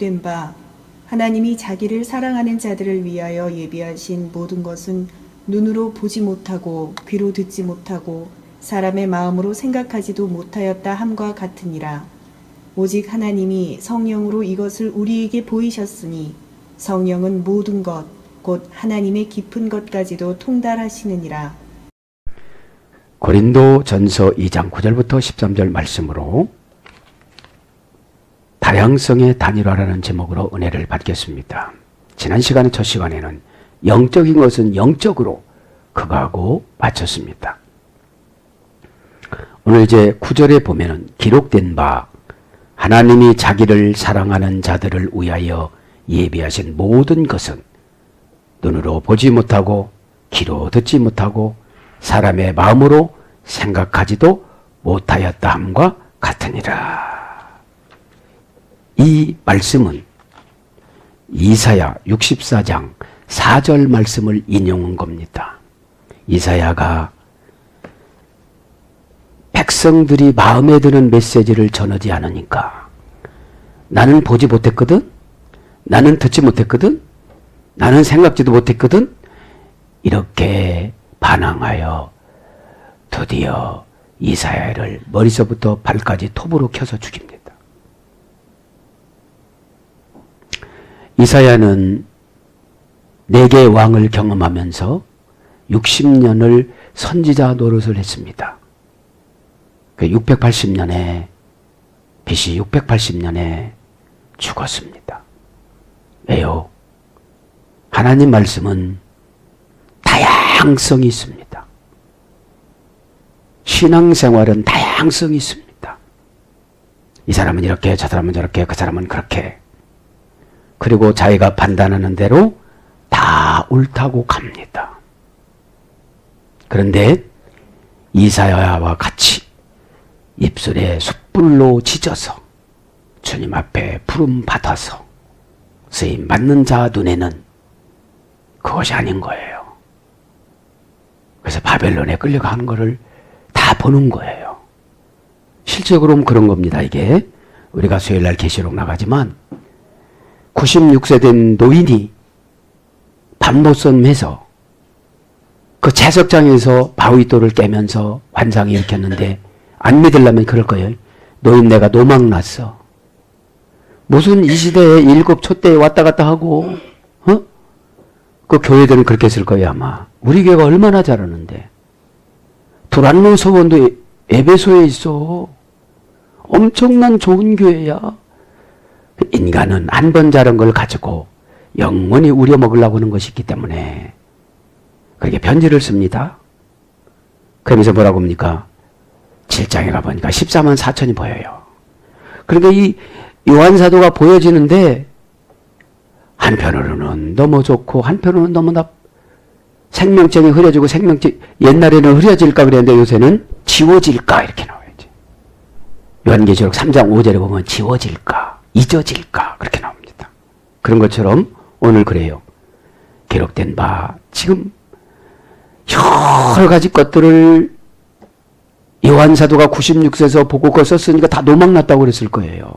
기록된 바 하나님이 자기를 사랑하는 자들을 위하여 예비하신 모든 것은 눈으로 보지 못하고 귀로 듣지 못하고 사람의 마음으로 생각하지도 못하였다 함과 같으니라. 오직 하나님이 성령으로 이것을 우리에게 보이셨으니 성령은 모든 것 곧 하나님의 깊은 것까지도 통달하시느니라. 고린도 전서 2장 9절부터 13절 말씀으로 다양성의 단일화라는 제목으로 은혜를 받겠습니다. 지난 시간에 첫 시간에는 영적인 것은 영적으로 그거하고 마쳤습니다. 오늘 이제 9절에 보면은 기록된 바 하나님이 자기를 사랑하는 자들을 위하여 예비하신 모든 것은 눈으로 보지 못하고 귀로 듣지 못하고 사람의 마음으로 생각하지도 못하였다 함과 같으니라. 이 말씀은 이사야 64장 4절 말씀을 인용한 겁니다. 이사야가 백성들이 마음에 드는 메시지를 전하지 않으니까 나는 보지 못했거든? 나는 듣지 못했거든? 나는 생각지도 못했거든? 이렇게 반항하여 드디어 이사야를 머리서부터 발까지 톱으로 켜서 죽입니다. 이사야는 4개의 왕을 경험하면서 60년을 선지자 노릇을 했습니다. 680년에 BC 680년에 죽었습니다. 왜요? 하나님 말씀은 다양성이 있습니다. 신앙생활은 다양성이 있습니다. 이 사람은 이렇게, 저 사람은 저렇게, 그 사람은 그렇게. 그리고 자기가 판단하는 대로 다 옳다고 갑니다. 그런데 이사야와 같이 입술에 숯불로 지져서 주님 앞에 부름 받아서 쓰임 받는 자 눈에는 그것이 아닌 거예요. 그래서 바벨론에 끌려가는 거를 다 보는 거예요. 실제로는 그런 겁니다. 이게 우리가 수요일날 계시록 나가지만 96세 된 노인이 밤노선해서 그 채석장에서 바위돌을 깨면서 환상을 일으켰는데 안 믿으려면 그럴 거예요. 노인 내가 노망 났어. 무슨 이 시대에 일곱 촛대에 왔다 갔다 하고 그 교회들은 그렇게 했을 거예요 아마. 우리 교회가 얼마나 잘하는데. 두란노 서원도 에베소에 있어. 엄청난 좋은 교회야. 인간은 한 번 자른 걸 가지고 영원히 우려먹으려고 하는 것이 있기 때문에 그렇게 편지를 씁니다. 그러면서 뭐라고 합니까? 7장에 가보니까 14만 4천이 보여요. 그러니까 이 요한사도가 보여지는데 한편으로는 너무 좋고 한편으로는 너무 생명증이 흐려지고 생명증 옛날에는 흐려질까 그랬는데 요새는 지워질까 이렇게 나와야지. 요한계시록 3장 5절에 보면 지워질까 잊어질까 그렇게 나옵니다. 그런 것처럼 오늘 그래요. 기록된 바 지금 여러 가지 것들을 요한사도가 96세에서 보고 그걸 썼으니까 다 노망났다고 그랬을 거예요.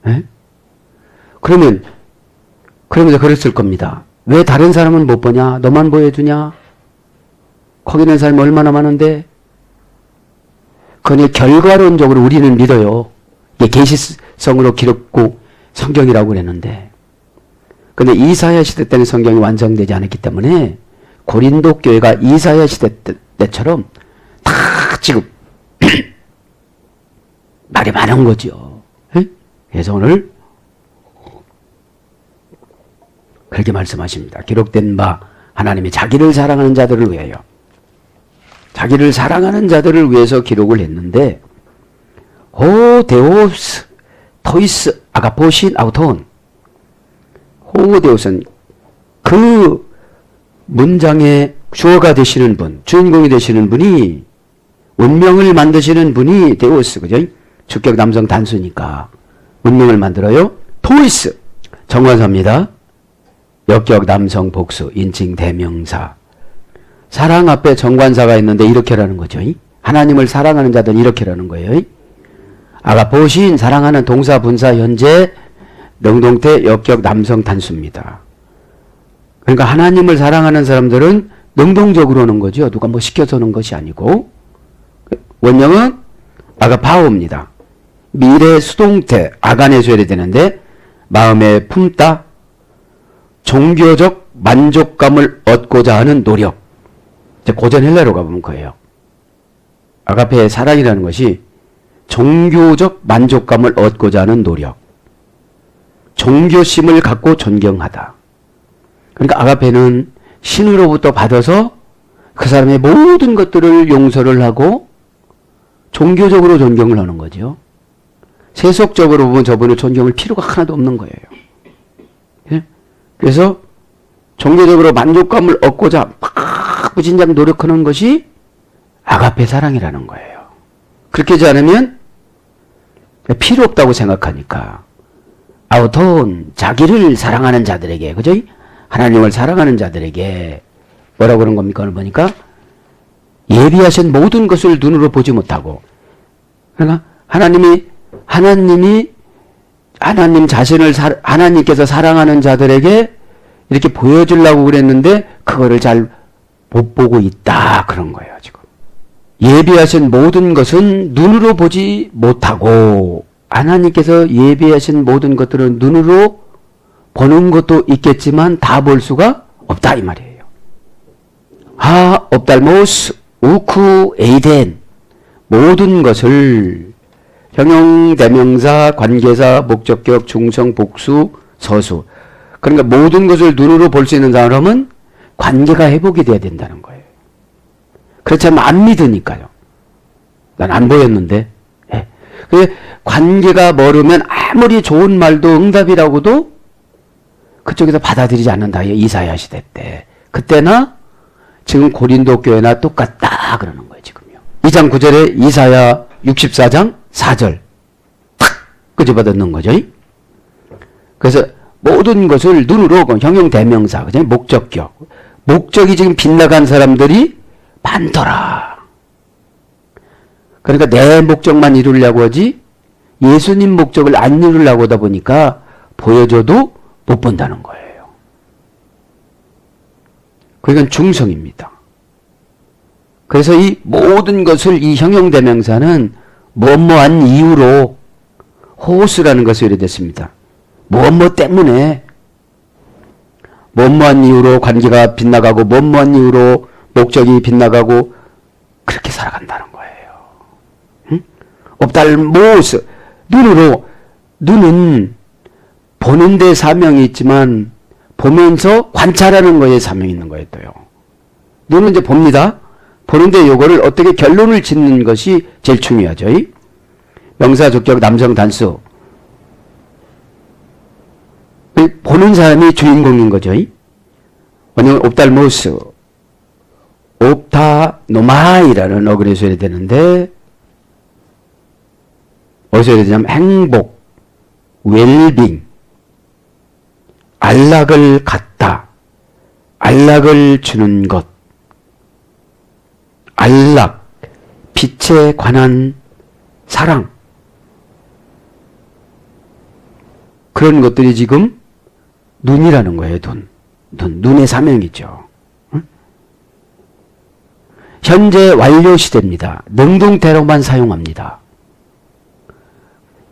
네? 그러면서 그랬을 겁니다. 왜 다른 사람은 못 보냐? 너만 보여주냐? 거기 있는 사람이 얼마나 많은데? 그건 결과론적으로 우리는 믿어요. 이게 계시성으로 기록고 성경이라고 그랬는데. 근데 이사야 시대 때는 성경이 완성되지 않았기 때문에 고린도 교회가 이사야 시대 때처럼 다 지금 말이 많은 거죠. 그래서 오늘 그렇게 말씀하십니다. 기록된 바 하나님이 자기를 사랑하는 자들을 위하여 자기를 사랑하는 자들을 위해서 기록을 했는데 호데오스 토이스 아가포신 아우톤 호데오스는 그 문장의 주어가 되시는 분, 주인공이 되시는 분이 운명을 만드시는 분이 데오스, 그죠? 주격 남성 단수니까 운명을 만들어요. 토이스 정관사입니다. 역격 남성 복수 인칭 대명사. 사랑 앞에 정관사가 있는데 이렇게라는 거죠. 하나님을 사랑하는 자들은 이렇게라는 거예요. 아가포신 사랑하는 동사 분사 현재 능동태 역격 남성 단수입니다. 그러니까 하나님을 사랑하는 사람들은 능동적으로 오는 거죠. 누가 뭐 시켜서 오는 것이 아니고. 원형은 아가파오입니다. 미래 수동태 아간에서 해야 되는데 마음에 품다 종교적 만족감을 얻고자 하는 노력. 고전 헬라로 가보면 거예요. 아가페의 사랑이라는 것이 종교적 만족감을 얻고자 하는 노력. 종교심을 갖고 존경하다. 그러니까 아가페는 신으로부터 받아서 그 사람의 모든 것들을 용서를 하고 종교적으로 존경을 하는 거죠. 세속적으로 보면 저분을 존경할 필요가 하나도 없는 거예요. 예? 그래서 종교적으로 만족감을 얻고자 막 무진장 노력하는 것이 아가페 사랑이라는 거예요. 그렇게 하지 않으면 필요 없다고 생각하니까 아우톤 자기를 사랑하는 자들에게 그죠? 하나님을 사랑하는 자들에게 뭐라고 그런 겁니까? 오늘 보니까 예비하신 모든 것을 눈으로 보지 못하고 그러니까 하나님 자신을 하나님께서 사랑하는 자들에게 이렇게 보여주려고 그랬는데 그거를 잘 못 보고 있다 그런 거예요. 지금 예비하신 모든 것은 눈으로 보지 못하고 하나님께서 예비하신 모든 것들은 눈으로 보는 것도 있겠지만 다 볼 수가 없다 이 말이에요. 옵달모스 우쿠 에이덴 모든 것을 형용 대명사 관계사 목적격 중성 복수 서수 그러니까 모든 것을 눈으로 볼 수 있는 사람은 관계가 회복이 돼야 된다는 거예요. 그렇지 않으면 안 믿으니까요. 난 안 보였는데. 예. 관계가 멀으면 아무리 좋은 말도 응답이라고도 그쪽에서 받아들이지 않는다. 이사야 시대 때. 그때나 지금 고린도 교회나 똑같다 그러는 거예요. 지금요. 2장 9절에 이사야 64장 4절 탁 끄집어 넣는 거죠. 그래서 모든 것을 눈으로 형용 대명사 그죠? 목적격 목적이 지금 빗나간 사람들이 많더라. 그러니까 내 목적만 이루려고 하지 예수님 목적을 안 이루려고 하다 보니까 보여줘도 못 본다는 거예요. 그러니까 중성입니다. 그래서 이 모든 것을 이 형용대명사는 뭐뭐한 이유로 호스라는 것을 이래됐습니다. 뭐뭐 때문에 뭐뭐한 이유로 관계가 빗나가고 뭐뭐한 이유로 목적이 빗나가고 그렇게 살아간다는 거예요. 응? 옵달모스 눈은 보는 데 사명이 있지만 보면서 관찰하는 거에 사명이 있는 거예요. 또요. 눈은 이제 봅니다. 보는데 요거를 어떻게 결론을 짓는 것이 제일 중요하죠. 명사 적격 남성 단수 보는 사람이 주인공인 거죠. 원형은 옵달모스 옵타노마이라는 어근에 써야 되는데 어디서 해야 되냐면 행복, 웰빙, 안락을 갖다, 안락을 주는 것, 안락, 빛에 관한 사랑 그런 것들이 지금 눈이라는 거예요. 눈의 사명이죠. 응? 현재 완료 시대입니다. 능동태로만 사용합니다.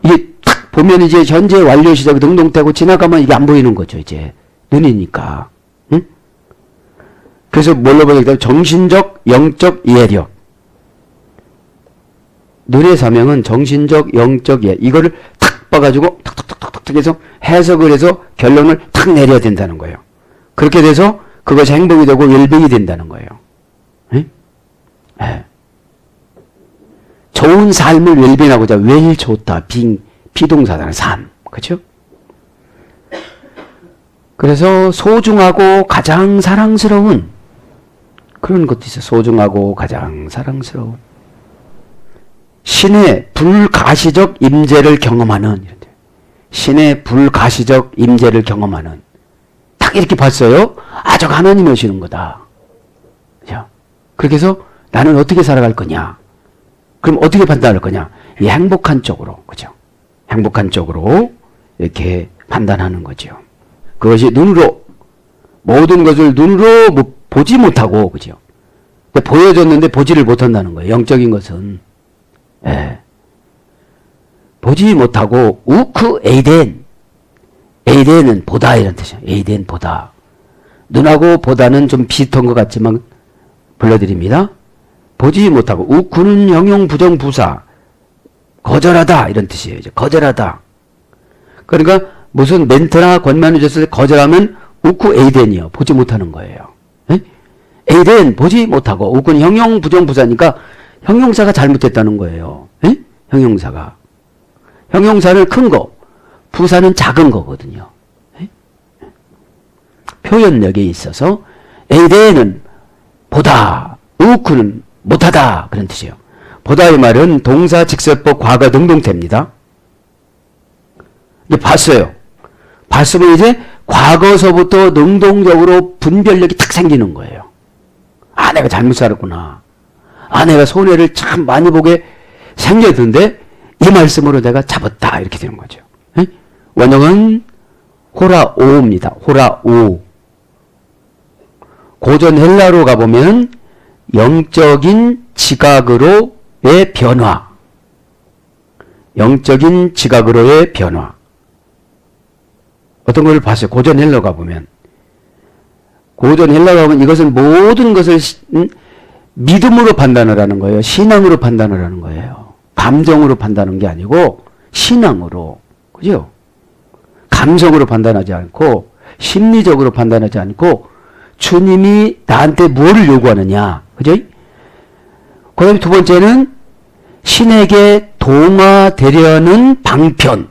이게 탁 보면 이제 현재 완료 시대가 능동태고 지나가면 이게 안 보이는 거죠. 이제 눈이니까. 응? 그래서 뭘로 보니까 정신적, 영적 이해력. 눈의 사명은 정신적, 영적 이해. 이거를 탁 봐가지고 탁탁탁탁탁 해서 해석을 해서 결론을 탁 내려야 된다는 거예요. 그렇게 돼서 그것이 행복이 되고 웰빙이 된다는 거예요. 네? 네. 좋은 삶을 웰빙하고자 웰 좋다 비동사잖아요. 삶 그렇죠? 그래서 소중하고 가장 사랑스러운 그런 것도 있어요. 소중하고 가장 사랑스러운 신의 불가시적 임재를 경험하는 신의 불가시적 임재를 경험하는 딱 이렇게 봤어요. 아, 저거 하나님이 오시는 거다. 그죠? 그렇게 해서 나는 어떻게 살아갈 거냐? 그럼 어떻게 판단할 거냐? 이 행복한 쪽으로, 그죠? 행복한 쪽으로 이렇게 판단하는 거죠. 그것이 눈으로, 모든 것을 눈으로 보지 못하고, 그죠? 보여줬는데 보지를 못한다는 거예요. 영적인 것은. 예. 보지 못하고, 우크 에이덴. 에이덴은 보다 이런 뜻이에요. 에이덴 보다. 눈하고 보다는 좀 비슷한 것 같지만 불러드립니다. 보지 못하고, 우크는 형용 부정 부사. 거절하다 이런 뜻이에요. 이제 거절하다. 그러니까 무슨 멘트나 권면을 줬을 때 거절하면 우크 에이덴이요. 보지 못하는 거예요. 에? 에이덴 보지 못하고, 우크는 형용 부정 부사니까 형용사가 잘못됐다는 거예요. 에? 형용사가. 형용사는 큰 거, 부사는 작은 거거든요. 에? 표현력에 있어서 에이덴은 보다, 우크는 못하다 그런 뜻이에요. 보다의 말은 동사, 직설법, 과거 능동태입니다. 이제 봤어요. 봤으면 이제 과거서부터 능동적으로 분별력이 탁 생기는 거예요. 아, 내가 잘못 살았구나. 아, 내가 손해를 참 많이 보게 생겼는데 이 말씀으로 내가 잡았다. 이렇게 되는 거죠. 에? 원형은 호라오입니다. 호라오. 고전 헬라로 가보면 영적인 지각으로의 변화. 영적인 지각으로의 변화. 어떤 걸 봤어요? 고전 헬라 가보면. 고전 헬라 가보면 이것은 모든 것을 믿음으로 판단을 하는 거예요. 신앙으로 판단을 하는 거예요. 감정으로 판단하는 게 아니고 신앙으로. 그죠? 감성으로 판단하지 않고 심리적으로 판단하지 않고 주님이 나한테 무엇을 요구하느냐. 그죠? 그 다음에 두 번째는 신에게 동화되려는 방편.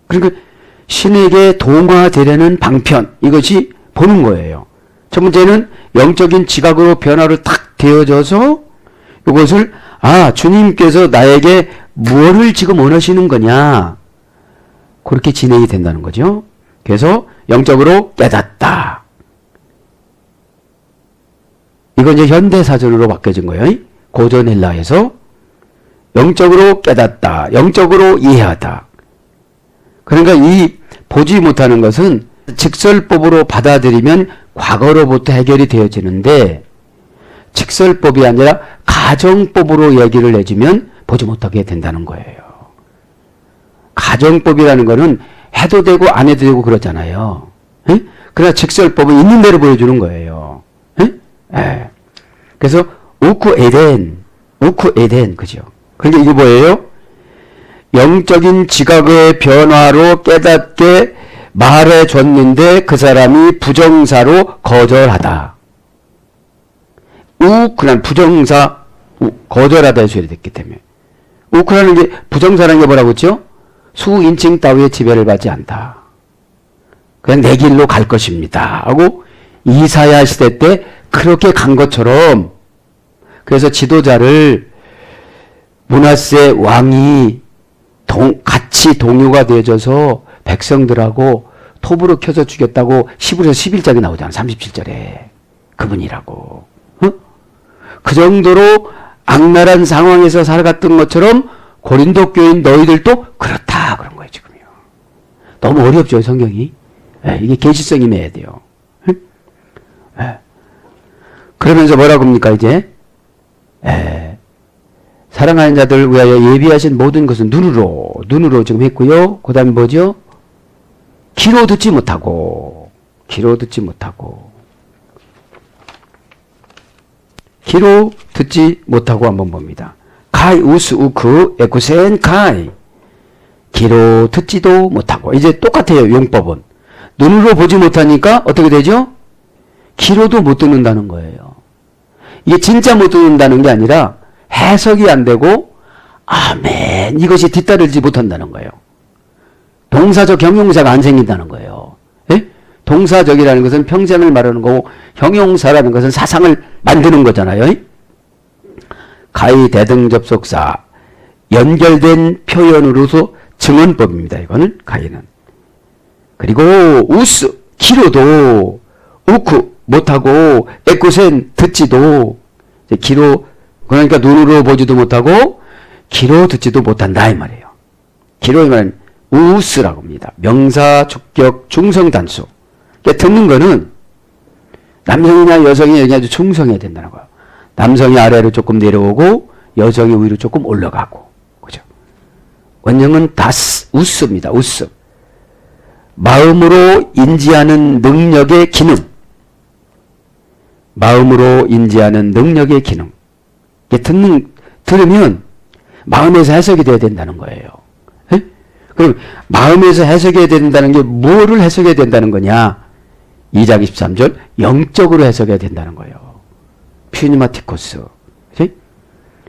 그러니까 신에게 동화되려는 방편. 이것이 보는 거예요. 첫 번째는 영적인 지각으로 변화로 탁 되어져서 이것을 아, 주님께서 나에게 무엇을 지금 원하시는 거냐. 그렇게 진행이 된다는 거죠. 그래서 영적으로 깨닫다. 이건 이제 현대사전으로 바뀌어진 거예요. 고전 헬라에서 영적으로 깨닫다. 영적으로 이해하다. 그러니까 이 보지 못하는 것은 직설법으로 받아들이면 과거로부터 해결이 되어지는데 직설법이 아니라 가정법으로 얘기를 해주면 보지 못하게 된다는 거예요. 가정법이라는 거는 해도 되고 안 해도 되고 그렇잖아요. 에? 그러나 직설법은 있는 대로 보여주는 거예요. 에? 에. 그래서 우크 에덴, 그죠? 그러니까 이게 뭐예요? 영적인 지각의 변화로 깨닫게 말해줬는데 그 사람이 부정사로 거절하다. 우크란 부정사, 거절하다 해줘야 됐기 때문에. 우크라는 게 부정사라는 게 뭐라고 했죠? 수인칭 따위의 지배를 받지 않다. 그냥 내 길로 갈 것입니다. 하고 이사야 시대 때 그렇게 간 것처럼 그래서 지도자를 므낫세 왕이 같이 동요가 되어져서 백성들하고 톱으로 켜서 죽였다고 히브리서 11장에 나오잖아. 37절에. 그분이라고. 어? 그 정도로 악랄한 상황에서 살아갔던 것처럼 고린도 교인 너희들도 그렇다. 그런 거예요, 지금요. 너무 어렵죠, 성경이. 예, 이게 계시성이 임해야 돼요. 예. 그러면서 뭐라고 합니까, 이제? 예. 사랑하는 자들 위하여 예비하신 모든 것은 눈으로 지금 했고요. 그 다음에 뭐죠? 귀로 듣지 못하고. 귀로 듣지 못하고 한번 봅니다. 가이 우스 우크 에쿠센 가이. 귀로 듣지도 못하고. 이제 똑같아요, 용법은. 눈으로 보지 못하니까 어떻게 되죠? 귀로도 못 듣는다는 거예요. 이게 진짜 못 듣는다는 게 아니라 해석이 안 되고 아멘 이것이 뒤따르지 못한다는 거예요. 동사적 형용사가 안 생긴다는 거예요. 예? 동사적이라는 것은 평생을 말하는 거고 형용사라는 것은 사상을 만드는 거잖아요. 가히 대등접속사 연결된 표현으로서 증언법입니다. 이거는 가히는. 그리고 우스 기로도 우크 못하고 에쿠센 듣지도 기로 그러니까 눈으로 보지도 못하고 귀로 듣지도 못한다 이 말이에요. 귀로 이 말은 우스라고 합니다. 명사, 주격, 중성 단수. 그러니까 듣는 거는 남성이나 여성이 여기 아주 충성해야 된다는 거예요. 남성이 아래로 조금 내려오고 여성이 위로 조금 올라가고. 그죠? 원형은 우스입니다. 우스. 마음으로 인지하는 능력의 기능. 마음으로 인지하는 능력의 기능. 들으면 마음에서 해석이 돼야 된다는 거예요. 에? 그럼 마음에서 해석해야 된다는 게 뭐를 해석해야 된다는 거냐? 2장 23절 영적으로 해석해야 된다는 거예요. 퓨니마티코스.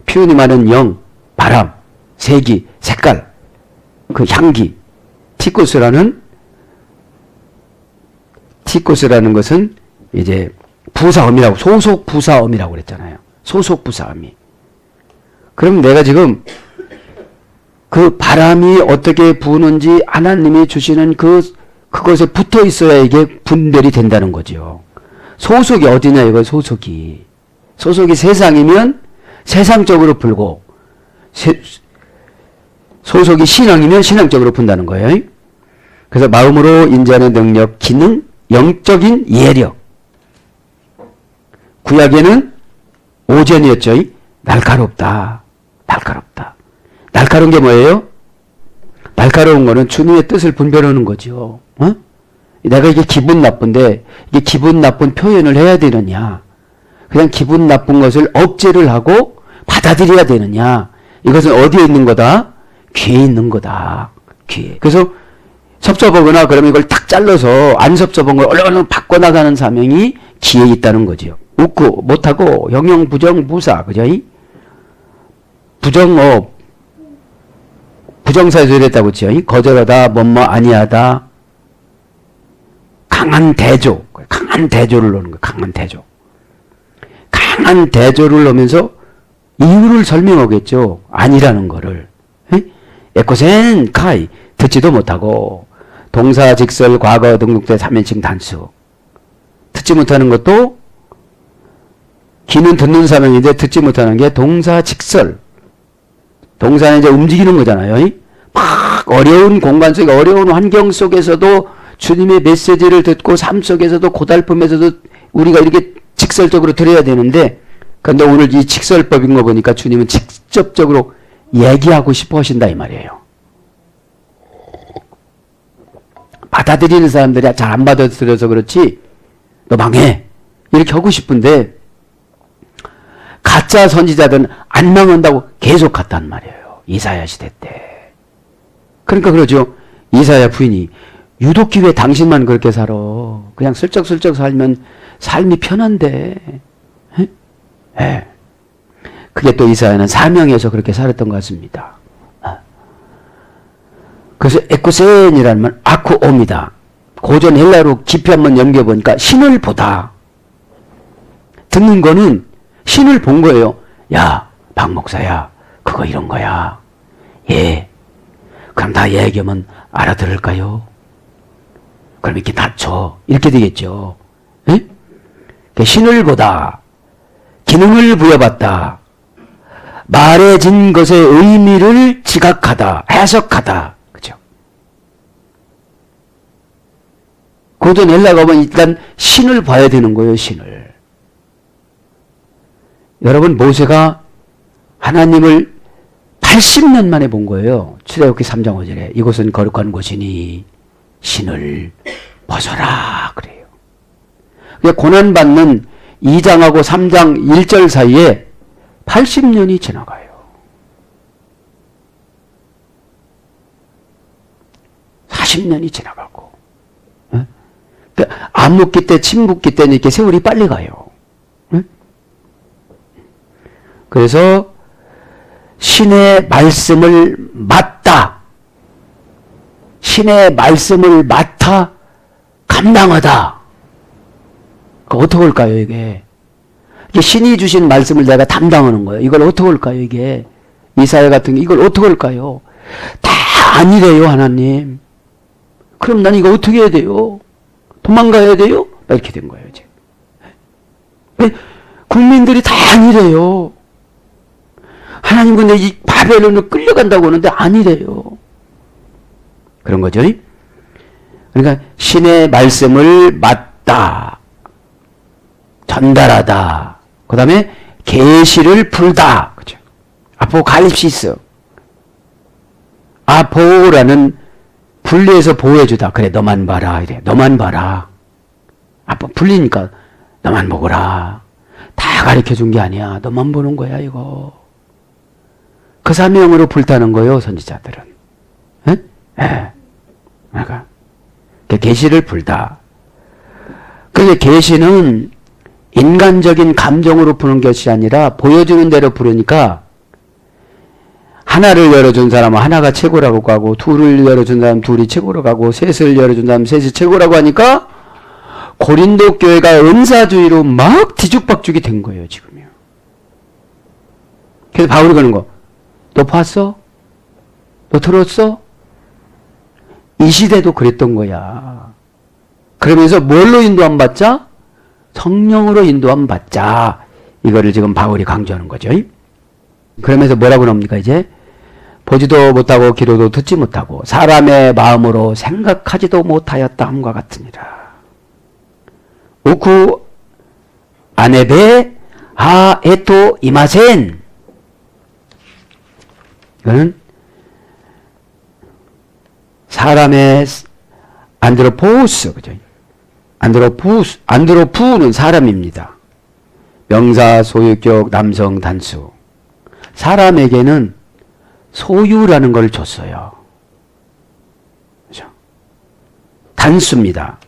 퓨니마는 영, 바람, 세기, 색깔, 그 향기. 티코스라는 것은 이제 부사음이라고, 소속 부사음이라고 그랬잖아요. 소속 부사음이. 그럼 내가 지금 그 바람이 어떻게 부는지 하나님이 주시는 그것에 붙어 있어야 이게 분별이 된다는 거죠. 소속이 어디냐, 이거 소속이. 소속이 세상이면 세상적으로 불고, 소속이 신앙이면 신앙적으로 분다는 거예요. 그래서 마음으로 인지하는 능력, 기능, 영적인 예력. 구약에는 오전이었죠. 날카롭다. 날카롭다. 날카로운 게 뭐예요? 날카로운 거는 주님의 뜻을 분별하는 거죠. 어? 내가 이게 기분 나쁜데 이게 기분 나쁜 표현을 해야 되느냐, 그냥 기분 나쁜 것을 억제를 하고 받아들여야 되느냐, 이것은 어디에 있는 거다? 귀에 있는 거다. 귀에. 그래서 섭섭하거나 그러면 이걸 탁 잘라서 안 섭섭한 걸 얼른 바꿔나가는 사명이 귀에 있다는 거죠. 웃고 못하고 형용 부정 부사, 그죠? 부정사에서 이랬다고 했죠. 거절하다, 뭐뭐 아니하다. 강한 대조. 강한 대조를 넣는 거예요. 강한 대조. 강한 대조를 넣으면서 이유를 설명하겠죠. 아니라는 거를. 에코센 카이. 듣지도 못하고. 동사, 직설, 과거, 등록대 3인칭 단수. 듣지 못하는 것도 귀는 듣는 사명인데 듣지 못하는 게 동사, 직설. 동사는 이제 움직이는 거잖아요. 막 어려운 공간 속에, 어려운 환경 속에서도 주님의 메시지를 듣고 삶 속에서도 고달픔에서도 우리가 이렇게 직설적으로 들어야 되는데, 그런데 오늘 이 직설법인 거 보니까 주님은 직접적으로 얘기하고 싶어 하신다 이 말이에요. 받아들이는 사람들이 잘 안 받아들여서 그렇지 너 망해 이렇게 하고 싶은데, 가짜 선지자들은 안 망한다고 계속 갔단 말이에요. 이사야 시대 때. 그러니까 그러죠. 이사야 부인이 유독히 왜 당신만 그렇게 살아? 그냥 슬쩍슬쩍 살면 삶이 편한데. 예. 그게 또 이사야는 사명에서 그렇게 살았던 것 같습니다. 그래서 에쿠센이라는 말, 아쿠오입니다. 고전 헬라로 깊이 한번 연결해보니까 신을 보다. 듣는 거는 신을 본 거예요. 야, 박 목사야, 그거 이런 거야. 예. 그럼 다 얘기하면 알아들을까요? 그럼 이렇게 닫혀. 이렇게 되겠죠. 예? 신을 보다. 기능을 부여받다. 말해진 것의 의미를 지각하다. 해석하다. 그죠? 고전 헬라가 보면 일단 신을 봐야 되는 거예요. 신을. 여러분, 모세가 하나님을 80년 만에 본 거예요. 출애굽기 3장 5절에 이곳은 거룩한 곳이니 신을 벗어라 그래요. 고난받는 2장하고 3장 1절 사이에 80년이 지나가요. 40년이 지나가고. 안 묻기 때, 침 묻기 때는 이렇게 세월이 빨리 가요. 그래서 신의 말씀을 맡다. 신의 말씀을 맡아 감당하다. 어떻게 할까요, 이게? 이게 신이 주신 말씀을 내가 담당하는 거예요. 이걸 어떻게 할까요, 이게? 이사야 같은 게 이걸 어떻게 할까요? 다 아니래요, 하나님. 그럼 난 이거 어떻게 해야 돼요? 도망가야 돼요? 이렇게 된 거예요, 이제. 국민들이 다 아니래요. 하나님 근데 이 바벨론을 끌려간다고 하는데 아니래요. 그런 거죠. 그러니까 신의 말씀을 맞다, 전달하다, 그 다음에 계시를 풀다, 그죠? 아포칼립시스. 아포라는 분리해서 보호해주다. 그래, 너만 봐라. 이래. 너만 봐라. 아포 풀리니까 너만 보거라. 다 가르쳐 준 게 아니야. 너만 보는 거야, 이거. 그 사명으로 불타는 거요, 선지자들은. 예? 예. 그러니까 계시를 풀다. 그런데 계시는 인간적인 감정으로 푸는 것이 아니라 보여주는 대로 부르니까 하나를 열어준 사람은 하나가 최고라고 하고, 둘을 열어준 사람은 둘이 최고라고 하고, 셋을 열어준 사람은 셋이 최고라고 하니까 고린도 교회가 은사주의로 막 뒤죽박죽이 된 거예요, 지금요. 그래서 바울이 그러는 거, 너 봤어? 너 들었어? 이 시대도 그랬던 거야. 그러면서 뭘로 인도함 받자? 성령으로 인도함 받자. 이거를 지금 바울이 강조하는 거죠. 그러면서 뭐라고 나옵니까, 이제? 보지도 못하고 귀로도 듣지 못하고 사람의 마음으로 생각하지도 못하였다 함과 같으니라. 우쿠 아네베 하에토 이마센. 이거는 사람의 안드로포우스, 그죠? 안드로푸는 사람입니다. 명사, 소유격, 남성, 단수. 사람에게는 소유라는 걸 줬어요. 그죠? 단수입니다.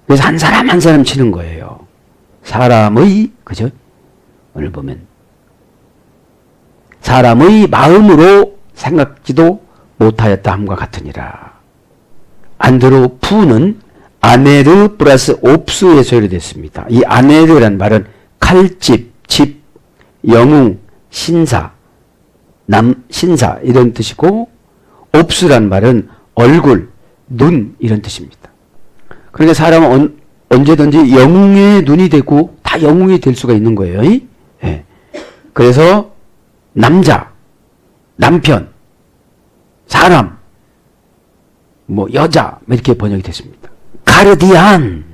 그래서 한 사람 한 사람 치는 거예요. 사람의, 그죠? 오늘 보면 사람의 마음으로 생각지도 못하였다 함과 같으니라. 안드로푸는 아네르 플러스 옵수에 소요됐습니다. 이 아네르란 말은 칼집, 집, 영웅, 신사, 신사 이런 뜻이고, 옵수란 말은 얼굴, 눈 이런 뜻입니다. 그러니까 사람은 언제든지 영웅의 눈이 되고 다 영웅이 될 수가 있는 거예요. 예. 그래서 남자, 남편, 사람, 뭐 여자 이렇게 번역이 됐습니다. 카르디안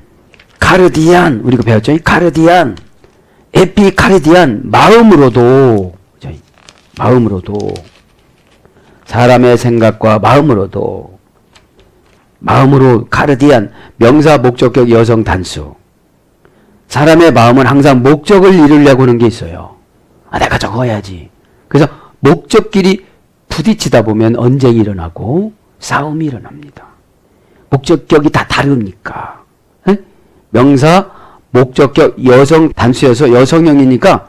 우리가 배웠죠? 카르디안, 에피카르디안, 마음으로도 사람의 생각과 마음으로 카르디안, 명사 목적격 여성 단수. 사람의 마음은 항상 목적을 이루려고 하는 게 있어요. 내가 저거 해야지. 그래서 목적끼리 부딪히다 보면 언쟁이 일어나고 싸움이 일어납니다. 목적격이 다 다르니까. 에? 명사 목적격 여성 단수여서 여성형이니까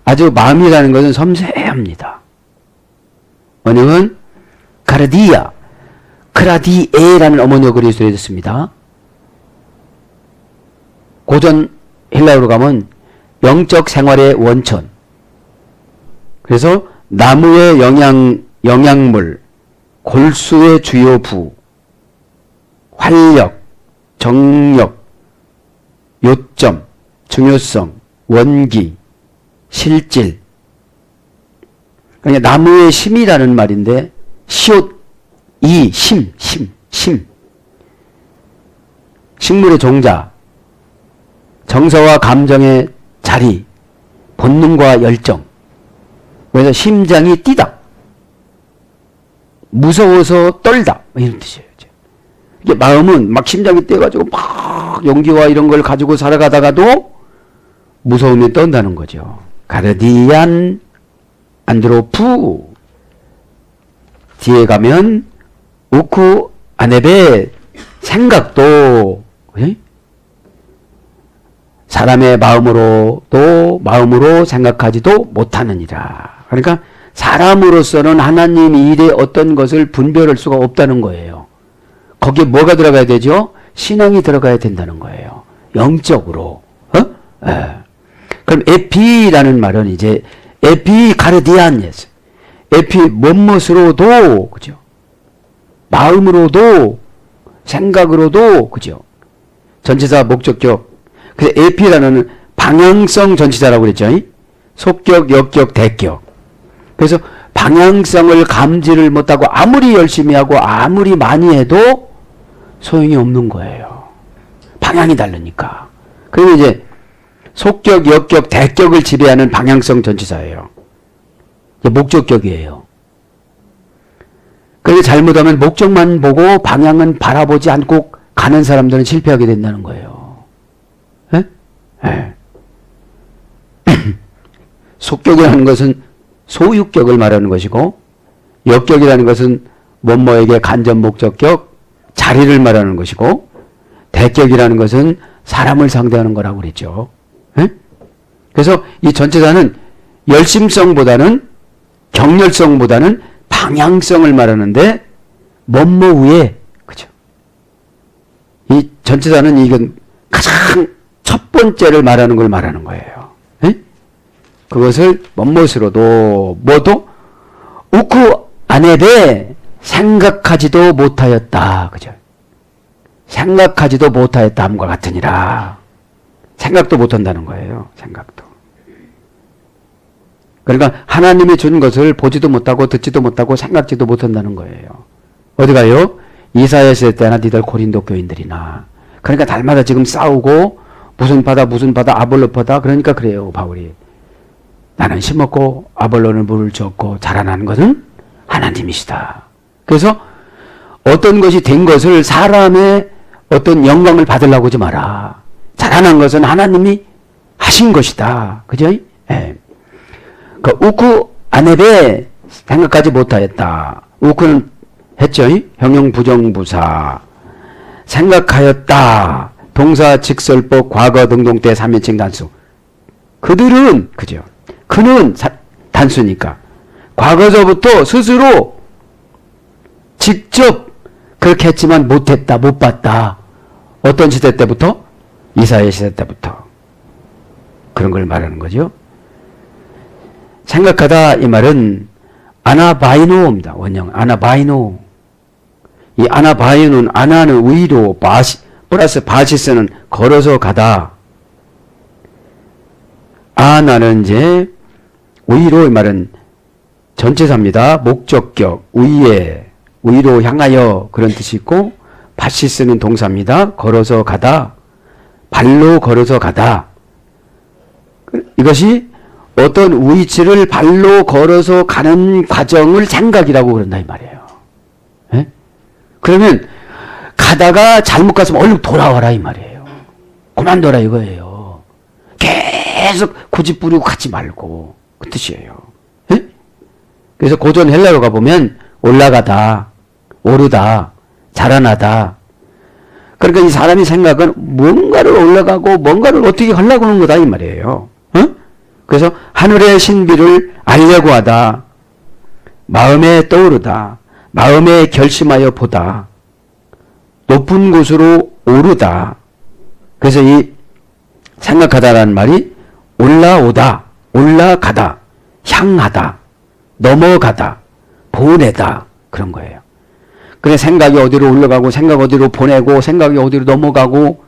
아주 마음이라는 것은 섬세합니다. 원형은 카르디아, 크라디에라는 어머니어글이 소개됐습니다. 고전 헬라어로 가면 영적 생활의 원천. 그래서 나무의 영양물, 골수의 주요 부, 활력, 정력, 요점, 중요성, 원기, 실질. 그러니까 나무의 심이라는 말인데, 시옷, 심. 식물의 종자, 정서와 감정의 자리, 본능과 열정. 그래서 심장이 뛰다, 무서워서 떨다, 이런 뜻이에요. 이게 마음은 막 심장이 뛰어가지고 막 용기와 이런 걸 가지고 살아가다가도 무서움이 떤다는 거죠. 가르디안 안드로푸. 뒤에 가면 우쿠 아네베, 생각도, 그치? 사람의 마음으로 생각하지도 못하느니라. 그러니까 사람으로서는 하나님 일에 어떤 것을 분별할 수가 없다는 거예요. 거기에 뭐가 들어가야 되죠? 신앙이 들어가야 된다는 거예요. 영적으로. 그럼 에피라는 말은 이제 에피카르디안이었어요. 에피 뭐뭇으로도, 그죠? 마음으로도, 생각으로도, 그죠? 전치사 목적격. 그래서 에피라는 방향성 전치사라고 그랬죠. 속격, 역격, 대격. 그래서 방향성을 감지를 못하고 아무리 열심히 하고 아무리 많이 해도 소용이 없는 거예요. 방향이 다르니까. 그리고 이제 속격, 역격, 대격을 지배하는 방향성 전치사예요. 목적격이에요. 그래서 잘못하면 목적만 보고 방향은 바라보지 않고 가는 사람들은 실패하게 된다는 거예요. 예? 예. 속격이라는 것은 소유격을 말하는 것이고, 역격이라는 것은 뭐뭐에게 간접 목적격, 자리를 말하는 것이고, 대격이라는 것은 사람을 상대하는 거라고 그랬죠. 예? 그래서 이 전체사는 열심성보다는 격렬성보다는 방향성을 말하는데 뭐뭐에, 그죠? 이 전체사는 이건 가장 첫 번째를 말하는 걸 말하는 거예요. 예? 그것을 뭐뭇으로도 뭐도 우쿠 안에 대해 생각하지도 못하였다. 그죠? 생각하지도 못하였다 함과 같으니라. 생각도 못한다는 거예요. 생각도. 그러니까 하나님이 준 것을 보지도 못하고 듣지도 못하고 생각지도 못한다는 거예요. 어디 가요? 이사야서 때나 니들 고린도 교인들이나. 그러니까 달마다 지금 싸우고 무슨 바다 아볼로 바다. 그러니까 그래요, 바울이. 나는 심었고 아볼로는 물을 줬고 자라나는 것은 하나님이시다. 그래서 어떤 것이 된 것을 사람의 어떤 영광을 받으려고 하지 마라. 자라난 것은 하나님이 하신 것이다. 그죠? 예. 그 우쿠 아네베 생각하지 못하였다. 우쿠는 했죠? 형용 부정부사. 생각하였다. 동사 직설법 과거 등동태 3인칭 단수. 그들은 그죠? 그는 단수니까 과거서부터 스스로 직접 그렇게 했지만 못했다, 못 봤다. 어떤 시대 때부터? 이사야 시대 때부터. 그런 걸 말하는 거죠. 생각하다 이 말은 아나바이노입니다. 원형 아나바이노. 이 아나바이노는 아나는 위로 플러스 바시스는 걸어서 가다. 아나는 이제 위로 이 말은 전체사입니다. 목적격 위로 향하여 그런 뜻이 있고 바시스는 동사입니다. 걸어서 가다. 발로 걸어서 가다. 이것이 어떤 위치를 발로 걸어서 가는 과정을 생각이라고 그런다 이 말이에요. 예? 그러면 가다가 잘못 갔으면 얼른 돌아와라 이 말이에요. 그만둬라 이거예요. 계속 고집 부리고 가지 말고 그 뜻이에요. 예? 그래서 고전 헬라로 가보면 올라가다, 오르다, 자라나다. 그러니까 이 사람이 생각은 뭔가를 올라가고 뭔가를 어떻게 하려고 하는 거다 이 말이에요. 그래서 하늘의 신비를 알려고 하다. 마음에 떠오르다. 마음에 결심하여 보다. 높은 곳으로 오르다. 그래서 이 생각하다라는 말이 올라오다, 올라가다, 향하다, 넘어가다, 보내다 그런 거예요. 그래 생각이 어디로 올라가고 생각 어디로 보내고 생각이 어디로 넘어가고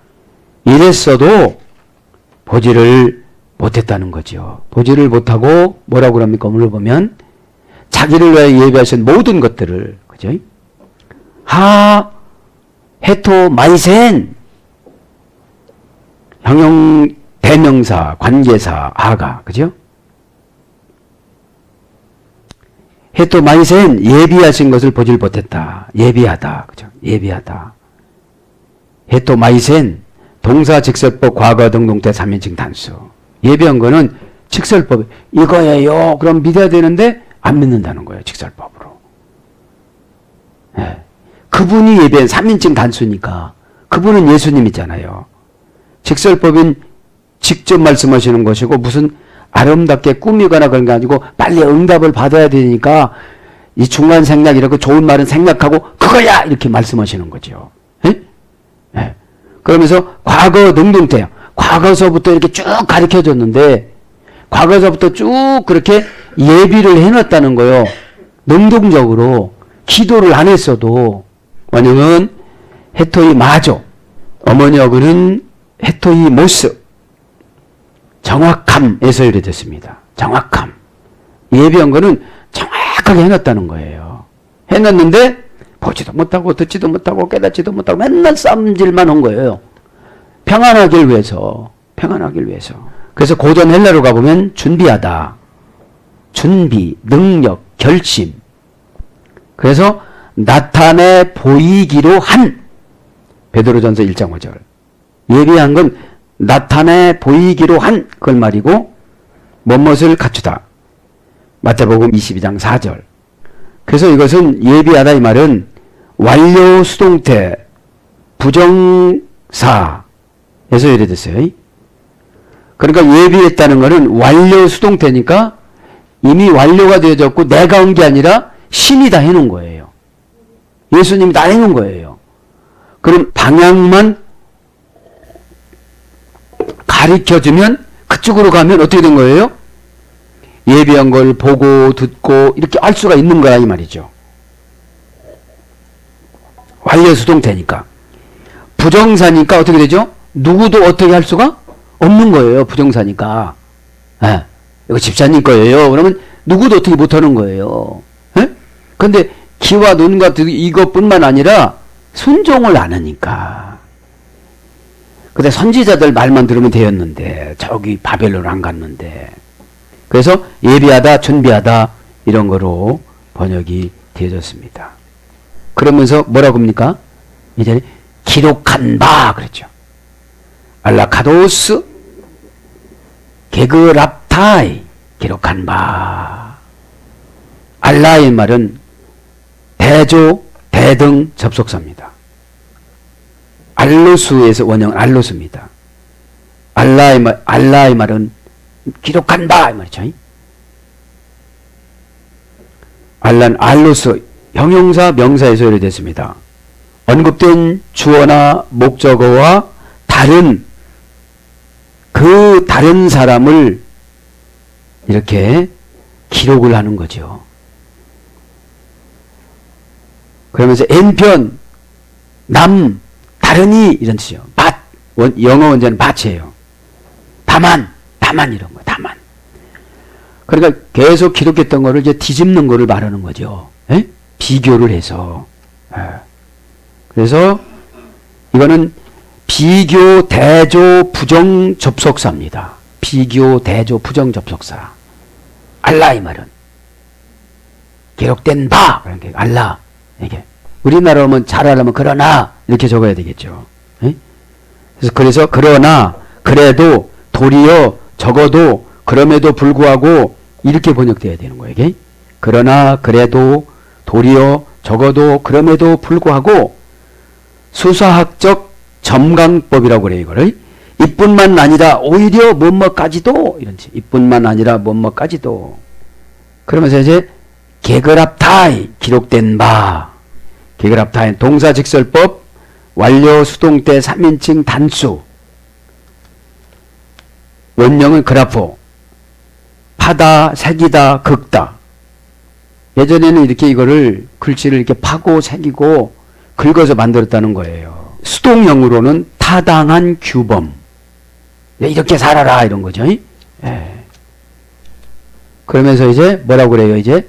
이랬어도 보지를 못했다는 거죠. 보지를 못하고 뭐라고 그럽니까? 오늘 보면 자기를 위해 예비하신 모든 것들을 그죠? 헤토 마이센 형용 대명사 관계사 하가 그죠? 헤토 마이센 예비하신 것을 보질 못했다. 예비하다 그죠? 예비하다. 헤토 마이센 동사 직설법 과거 등동태 3인칭 단수. 예비한 거는 직설법 이거예요. 그럼 믿어야 되는데 안 믿는다는 거예요. 직설법으로. 네. 그분이 예비한 3인칭 단수니까 그분은 예수님이잖아요. 직설법인 직접 말씀하시는 것이고 무슨 아름답게 꾸미거나 그런 게 아니고 빨리 응답을 받아야 되니까 이 중간 생략 이라고 좋은 말은 생략하고 그거야 이렇게 말씀하시는 거죠. 네? 네. 그러면서 과거 능동태요. 과거서부터 이렇게 쭉 가르쳐 줬는데 과거서부터 쭉 그렇게 예비를 해놨다는 거요. 능동적으로 기도를 안 했어도 원형은 헤토이 마조 어머니 어근은 헤토이 모스 정확함에서 이래 됐습니다. 정확함. 예비한 거는 정확한 정확하게 해놨다는 거예요. 해놨는데 보지도 못하고 듣지도 못하고 깨닫지도 못하고 맨날 싸움질만 한 거예요. 평안하길 위해서. 평안하길 위해서. 그래서 고전 헬라로 가보면 준비하다. 준비, 능력, 결심. 그래서 나타내 보이기로 한 베드로전서 1장 5절. 예비한 건 나타내 보이기로 한 그걸 말이고 무엇을 갖추다. 마태복음 22장 4절. 그래서 이것은 예비하다 이 말은 완료 수동태 부정사에서 예래됐어요. 그러니까 예비했다는 것은 완료 수동태니까 이미 완료가 되어졌고 내가 한 게 아니라 신이 다 해놓은 거예요. 예수님이 다 해놓은 거예요. 그럼 방향만 가르쳐주면 그쪽으로 가면 어떻게 된 거예요? 예비한 걸 보고 듣고 이렇게 알 수가 있는 거야 이 말이죠. 완료 수동태니까. 부정사니까 어떻게 되죠? 누구도 어떻게 할 수가 없는 거예요. 부정사니까. 예. 이거 집사님 거예요. 그러면 누구도 어떻게 못하는 거예요. 예? 근데 귀와 눈과 이것뿐만 아니라 순종을 안 하니까. 근데 선지자들 말만 들으면 되었는데 저기 바벨론 안 갔는데. 그래서 예비하다, 준비하다 이런 거로 번역이 되어졌습니다. 그러면서 뭐라고 합니까? 이제 기록한 바 그랬죠. 알라카도스 게그랍타이 기록한 바. 알라의 말은 대조, 대등 접속사입니다. 알로스에서 원형 알로스입니다. 알라의 말은 기록한 바 이 말이죠. 알라는 알로스 형용사 명사에서 요래됐습니다. 언급된 주어나 목적어와 다른 사람을 이렇게 기록을 하는 거죠. 그러면서 N편 남 다른이 이런 뜻이요. 영어 원제는 밭이에요. 다만 이런 거, 다만. 그러니까 계속 기록했던 거를 이제 뒤집는 거를 말하는 거죠. 에? 비교를 해서. 그래서 이거는 비교, 대조, 부정 접속사입니다. 비교, 대조, 부정 접속사. 알라 이 말은. 기록된 바. 그러니까 알라. 이게. 우리나라로 하면 잘하려면 그러나 이렇게 적어야 되겠죠. 에? 그래서 그러나, 그래도, 도리어, 적어도, 그럼에도 불구하고 이렇게 번역돼야 되는 거예요. 이게. 그러나, 그래도, 도리어, 적어도, 그럼에도 불구하고 수사학적 점강법이라고 그래요. 이거를. 이뿐만 아니라 오히려 뭐뭐까지도 이런 식. 이뿐만 아니라 뭐뭐까지도. 그러면서 이제 게그랍타이 기록된 바. 게그랍타이 동사직설법 완료 수동태 3인칭 단수. 원형은 그라포. 파다, 새기다, 긁다. 예전에는 이렇게 이거를 글씨를 이렇게 파고 새기고 긁어서 만들었다는 거예요. 수동형으로는 타당한 규범. 이렇게 살아라 이런 거죠. 예. 그러면서 이제 뭐라고 그래요? 이제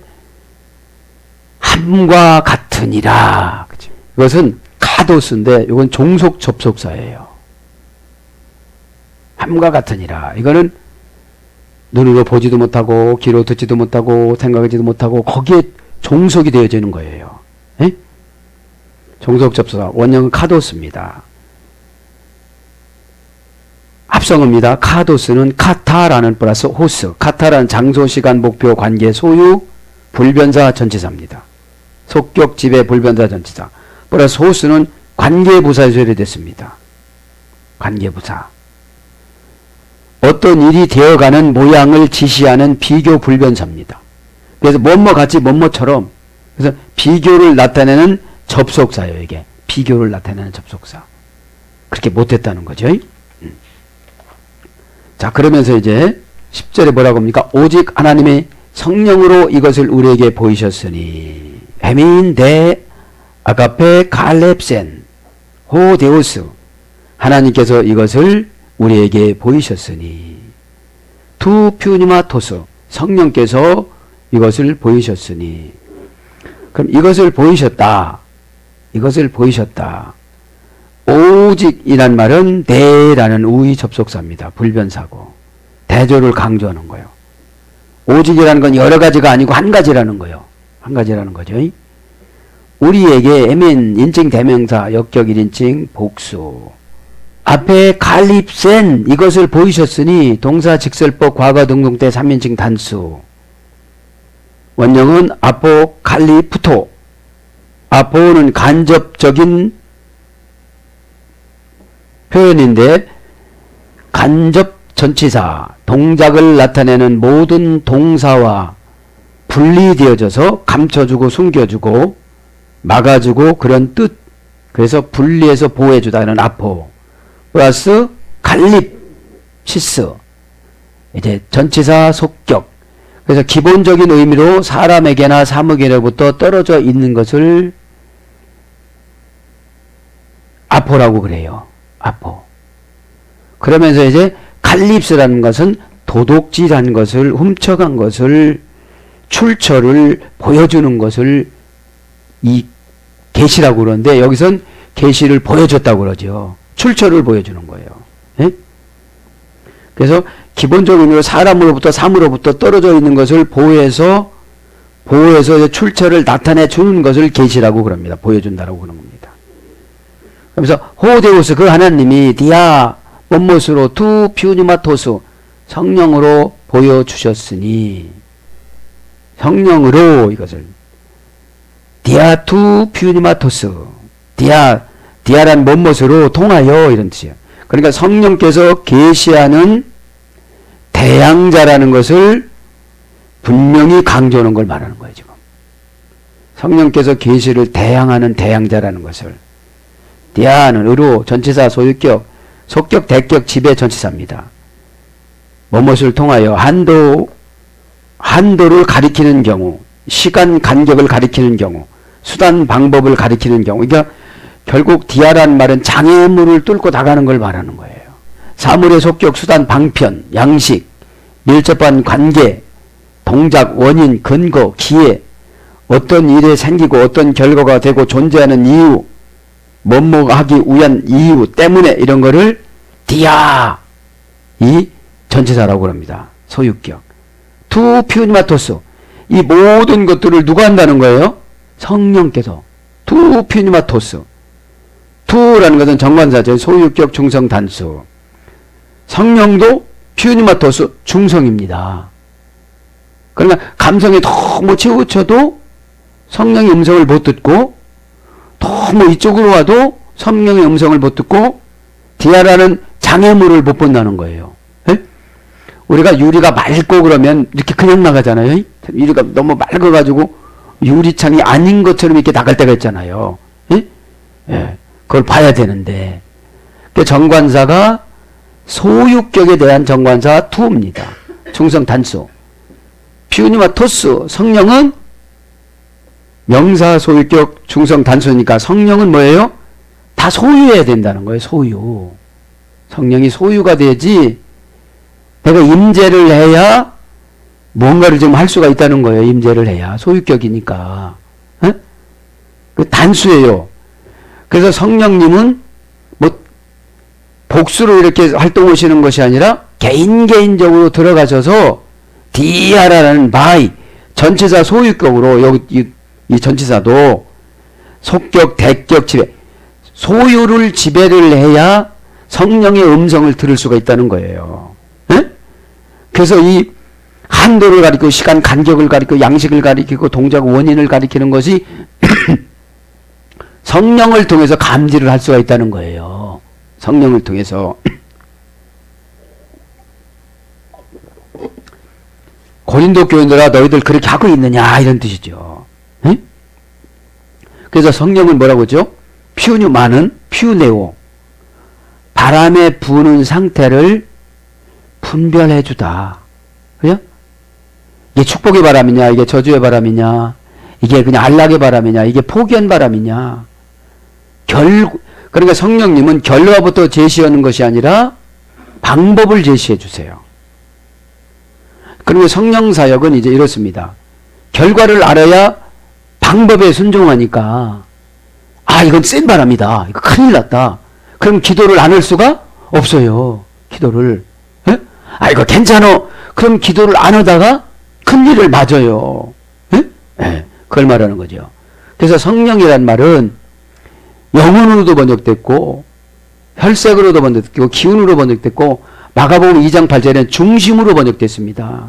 함과 같으니라. 그죠? 이것은 카도스인데 이건 종속 접속사예요. 함과 같으니라. 이거는 눈으로 보지도 못하고 귀로 듣지도 못하고 생각하지도 못하고 거기에 종속이 되어지는 거예요. 예? 종속 접속사 원형은 카도스입니다. 합성어입니다. 카도스는 카타라는 플러스 호스. 카타라는 장소, 시간, 목표, 관계, 소유, 불변사 전치사입니다. 속격, 지배, 불변사 전치사. 플러스 호스는 관계부사에서 요래됐습니다. 관계부사. 어떤 일이 되어가는 모양을 지시하는 비교 불변사입니다. 그래서 뭐뭐 같이 뭐뭐처럼. 그래서 비교를 나타내는 접속사예요. 이게 비교를 나타내는 접속사. 그렇게 못했다는 거죠. 자, 그러면서 이제 10절에 뭐라고 합니까? 오직 하나님의 성령으로 이것을 우리에게 보이셨으니 헤민 데 아가페 갈렙센 호데우스. 하나님께서 이것을 우리에게 보이셨으니 두 퓨니마토스. 성령께서 이것을 보이셨으니. 그럼 이것을 보이셨다. 이것을 보이셨다. 오직이란 말은 대라는 우의 접속사입니다. 불변사고. 대조를 강조하는 거예요. 오직이라는 건 여러 가지가 아니고 한 가지라는 거예요. 한 가지라는 거죠. 우리에게 애민 인칭 대명사 역격 1인칭 복수. 앞에 갈립센 이것을 보이셨으니 동사 직설법 과거 등동태 3인칭 단수. 원형은 아포칼리프토. 아포는 간접적인 표현인데 간접 전치사, 동작을 나타내는 모든 동사와 분리되어져서 감춰주고 숨겨주고 막아주고 그런 뜻. 그래서 분리해서 보호해주다는 아포 플러스 갈립시스 이제 전치사 속격. 그래서 기본적인 의미로 사람에게나 사물에게로부터 떨어져 있는 것을 아포라고 그래요. 아포. 그러면서 이제 칼립스라는 것은 도둑질한 것을 훔쳐간 것을 출처를 보여주는 것을 이 계시라고 그러는데 여기선 계시를 보여줬다고 그러죠. 출처를 보여주는 거예요. 예? 그래서 기본적인 의미로 사람으로부터 사물로부터 떨어져 있는 것을 보호해서 출처를 나타내 주는 것을 계시라고 그럽니다. 보여준다라고 그런 겁니다. 그래서 호데우스 그 하나님이 디아 몸못으로 투 퓨니마토스 성령으로 보여주셨으니 성령으로 이것을 디아 투 퓨니마토스 디아란 몸못으로 통하여 이런 뜻이에요. 그러니까 성령께서 계시하는 대양자라는 것을 분명히 강조하는 걸 말하는 거예요. 지금 성령께서 계시를 대양하는 대양자라는 것을 디아는 의로 전치사 소유격 속격 대격 지배 전치사입니다. 뭐뭇을 통하여 한도를 가리키는 경우 시간 간격을 가리키는 경우 수단 방법을 가리키는 경우 그러니까 결국 디아라는 말은 장애물을 뚫고 나가는 걸 말하는 거예요. 사물의 속격 수단 방편 양식 밀접한 관계 동작 원인 근거 기회 어떤 일에 생기고 어떤 결과가 되고 존재하는 이유 뭐뭐하기 위한 이유 때문에 이런 거를 디아 이 전치사라고 합니다. 소유격 투 퓨니마토스 이 모든 것들을 누가 한다는 거예요? 성령께서 투 퓨니마토스 투라는 것은 정관사죠. 소유격 중성 단수 성령도 퓨니마토스 중성입니다. 그러니까 감성에 너무 치우쳐도 성령의 음성을 못 듣고 너무 이쪽으로 와도 성령의 음성을 못 듣고 디아라는 장애물을 못 본다는 거예요. 에? 우리가 유리가 맑고 그러면 이렇게 그냥 나가잖아요. 유리가 너무 맑아가지고 유리창이 아닌 것처럼 이렇게 나갈 때가 있잖아요. 에? 예. 그걸 봐야 되는데 그 정관사가 소유격에 대한 정관사 투입니다. 중성 단수 퓨니마토스 성령은 명사 소유격 중성 단수니까 성령은 뭐예요? 다 소유해야 된다는 거예요. 소유. 성령이 소유가 되지 내가 임재를 해야 뭔가를 좀 할 수가 있다는 거예요. 임재를 해야. 소유격이니까. 에? 그 단수예요. 그래서 성령님은 뭐 복수로 이렇게 활동하시는 것이 아니라 개인적으로 들어가셔서 디아라는 바이 전치사 소유격으로 여기 이 전치사도 속격 대격 지배 소유를 지배를 해야 성령의 음성을 들을 수가 있다는 거예요. 에? 그래서 이 한도를 가리키고 시간 간격을 가리키고 양식을 가리키고 동작 원인을 가리키는 것이 성령을 통해서 감지를 할 수가 있다는 거예요. 성령을 통해서 고린도 교인들아 너희들 그렇게 하고 있느냐 이런 뜻이죠. 에? 그래서 성령은 뭐라고 하죠? 퓨뉴마는 퓨네오 바람에 부는 상태를 분별해 주다. 그죠? 이게 축복의 바람이냐 이게 저주의 바람이냐 이게 그냥 안락의 바람이냐 이게 포기한 바람이냐 그러니까 성령님은 결과부터 제시하는 것이 아니라 방법을 제시해 주세요. 그리고 성령 사역은 이제 이렇습니다. 결과를 알아야 방법에 순종하니까 아 이건 센 바람이다. 이거 큰일 났다. 그럼 기도를 안 할 수가 없어요. 기도를. 에? 아 이거 괜찮아. 그럼 기도를 안 하다가 큰일을 맞아요. 에? 에, 그걸 말하는 거죠. 그래서 성령이란 말은 영혼으로도 번역됐고 혈색으로도 번역됐고 기운으로 번역됐고 마가복음 2장 8절에는 중심으로 번역됐습니다.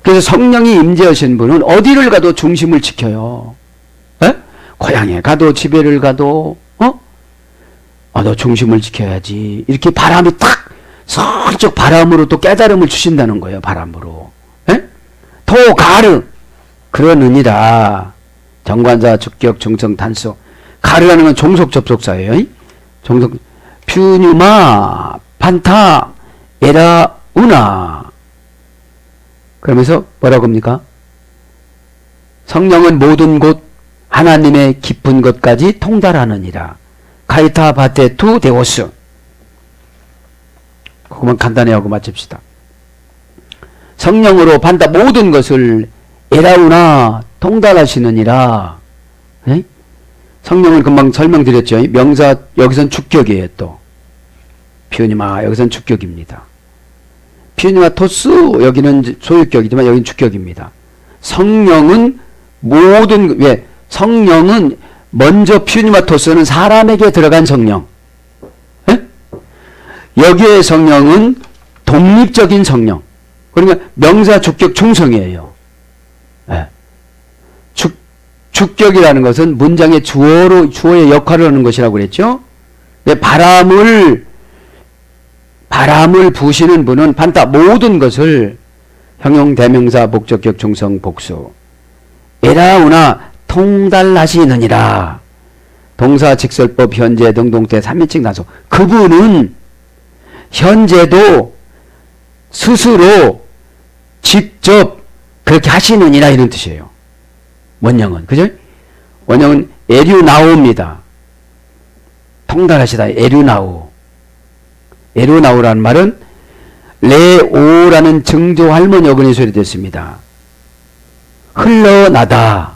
그래서 성령이 임재하신 분은 어디를 가도 중심을 지켜요. 에? 고향에 가도 집에를 가도 너 중심을 지켜야지. 이렇게 바람이 탁 슬쩍 바람으로 또 깨달음을 주신다는 거예요. 바람으로. 에? 토 가르 그러느니라. 정관사 주격 정성 단속. 가르라는 건 종속 접속사예요. 종속 퓨뉴마 판타 에라 우나. 그러면서 뭐라고 합니까? 성령은 모든 곳 하나님의 깊은 것까지 통달하느니라. 카이타 바테 투 데오스. 그것만 간단히 하고 마칩시다. 성령으로 판다 모든 것을 에라우나 통달하시느니라. 에? 성령은 금방 설명드렸죠. 명사 여기선 주격이에요. 또 피우니마 여기선 주격입니다. 피우니마 토스 여기는 소유격이지만 여기는 주격입니다. 성령은 모든 왜 성령은 먼저 피우니마토스는 사람에게 들어간 성령. 에? 여기에 성령은 독립적인 성령. 그러니까 명사 주격 충성이에요. 에. 주격이라는 것은 문장의 주어의 역할을 하는 것이라고 그랬죠. 바람을 부시는 분은 판타 모든 것을 형용 대명사 목적격 충성 복수 에라우나 통달하시느니라. 동사 직설법 현재 등동태 3인칭 단속. 그분은 현재도 스스로 직접 그렇게 하시느니라 이런 뜻이에요. 원형은 그죠? 원형은 에류나오입니다. 통달하시다. 에류나오. 에류나오라는 말은 레오라는 증조 할머니 어근이 소리됐습니다. 흘러나다.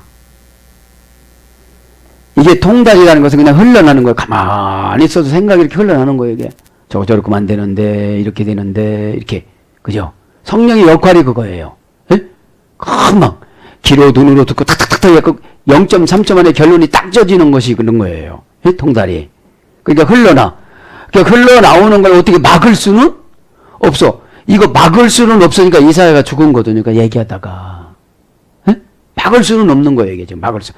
이게 통달이라는 것은 그냥 흘러나는 거예요. 가만히 있어도 생각이 이렇게 흘러나는 거예요. 이게 저렇게 안 되는데 이렇게 되는데 이렇게 그죠? 성령의 역할이 그거예요. 예? 금방 귀로 눈으로 듣고 탁탁탁탁 0.3초 만에 결론이 딱 져지는 것이 그런 거예요. 예? 통달이. 그러니까 흘러나오는 걸 어떻게 막을 수는 없어. 이거 막을 수는 없으니까 이사야가 죽은 거거든요. 그러니까 얘기하다가. 예? 막을 수는 없는 거예요. 이게 지금 막을 수.